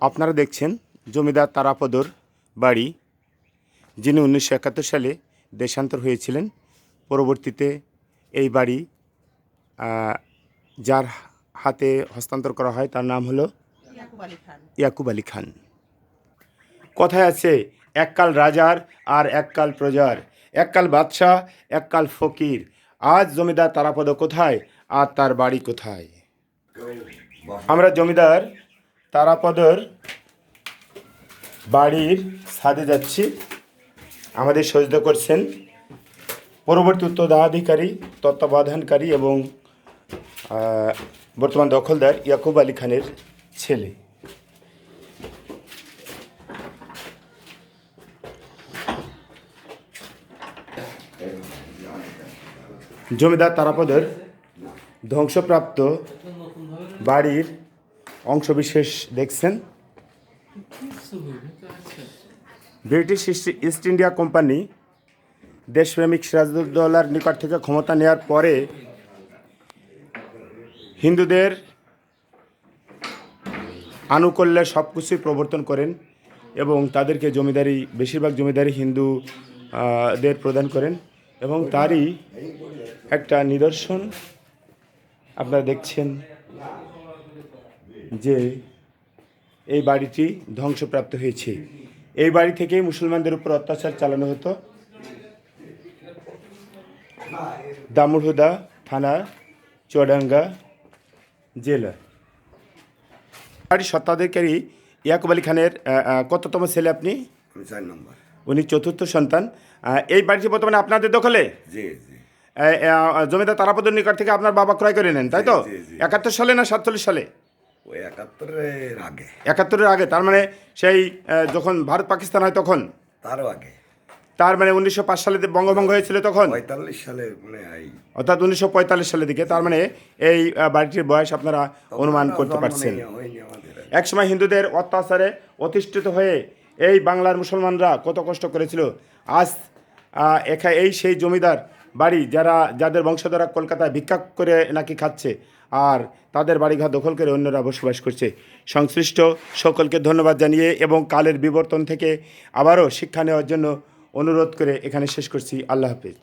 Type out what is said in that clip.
আপনারা দেখছেন জমিদার তারাপদর বাড়ি, যিনি 1971 সালে দেশান্তর হয়েছিলেন। পরবর্তীতে এই বাড়ি যার হাতে হস্তান্তর করা হয় তার নাম হলো ইয়াকুব আলী খান। কথায় আছে, এককাল রাজার আর এককাল প্রজার, এককাল বাদশাহ এককাল ফকির। আজ জমিদার তারাপদ কোথায় আর তার বাড়ি কোথায়? আমরা জমিদার তারাপদর বাড়ির ছাদে যাচ্ছি। আমাদের সহযোগিতা করছেন পরবর্তী উত্তরাধিকারী, তত্ত্বাবধানকারী এবং বর্তমান দখলদার ইয়াকুব আলী খানের ছেলে। জমিদার তারাপদর ধ্বংসপ্রাপ্ত বাড়ির অংশবিশেষ দেখছেন। ব্রিটিশ ইস্ট ইন্ডিয়া কোম্পানি দেশপ্রেমিক সিরাজউদ্দৌলার নিকট থেকে ক্ষমতা নেওয়ার পরে হিন্দুদের আনুকূল্যে সব কিছুই প্রবর্তন করেন এবং তাদেরকে জমিদারি, বেশিরভাগ জমিদারি হিন্দুদের প্রদান করেন এবং তারই একটা নিদর্শন আপনারা দেখছেন যে এই বাড়িটি ধ্বংসপ্রাপ্ত হয়েছে। এই বাড়ি থেকেই মুসলমানদের উপর অত্যাচার চালানো হতো। দামুড়হুদা থানা, চুয়াডাঙ্গা জেলা। বাড়ির স্বত্বাধিকারী ইয়াকুব আলী খানের কততম ছেলে আপনি? 4 নম্বর। উনি চতুর্থ সন্তান। এই বাড়িটি বর্তমানে আপনাদের দখলে? জি জি। জমিদার তারাপদর নিকট থেকে আপনার বাবা ক্রয় করে নেন, তাই তো? 71 সালে না 47 সালে? ওই 71-এর আগে। 71-এর আগে, তার মানে সেই যখন ভারত পাকিস্তান হয় তখন? তারও আগে। তার মানে 1905 সালে বঙ্গভঙ্গ হয়েছিল তখন? 45 সালে মনে হয়। অর্থাৎ 1945 সালের দিকে। তার মানে এই বাড়িটির বয়স আপনারা অনুমান করতে পারছেন। একসময় হিন্দুদের অত্যাচারে অতিষ্ঠিত হয়ে এই বাংলার মুসলমানরা কত কষ্ট করেছিল। আজ এই সেই জমিদার বাড়ি যাদের বংশধরা কলকাতায় ভিক্ষা করে নাকি খাচ্ছে, আর তাদের বাড়িঘর দখল করে অন্যরা বসবাস করছে। সংশ্লিষ্ট সকলকে ধন্যবাদ জানিয়ে এবং কালের বিবর্তন থেকে আবারও শিক্ষা নেওয়ার জন্য অনুরোধ করে এখানে শেষ করছি। আল্লাহ হাফেজ।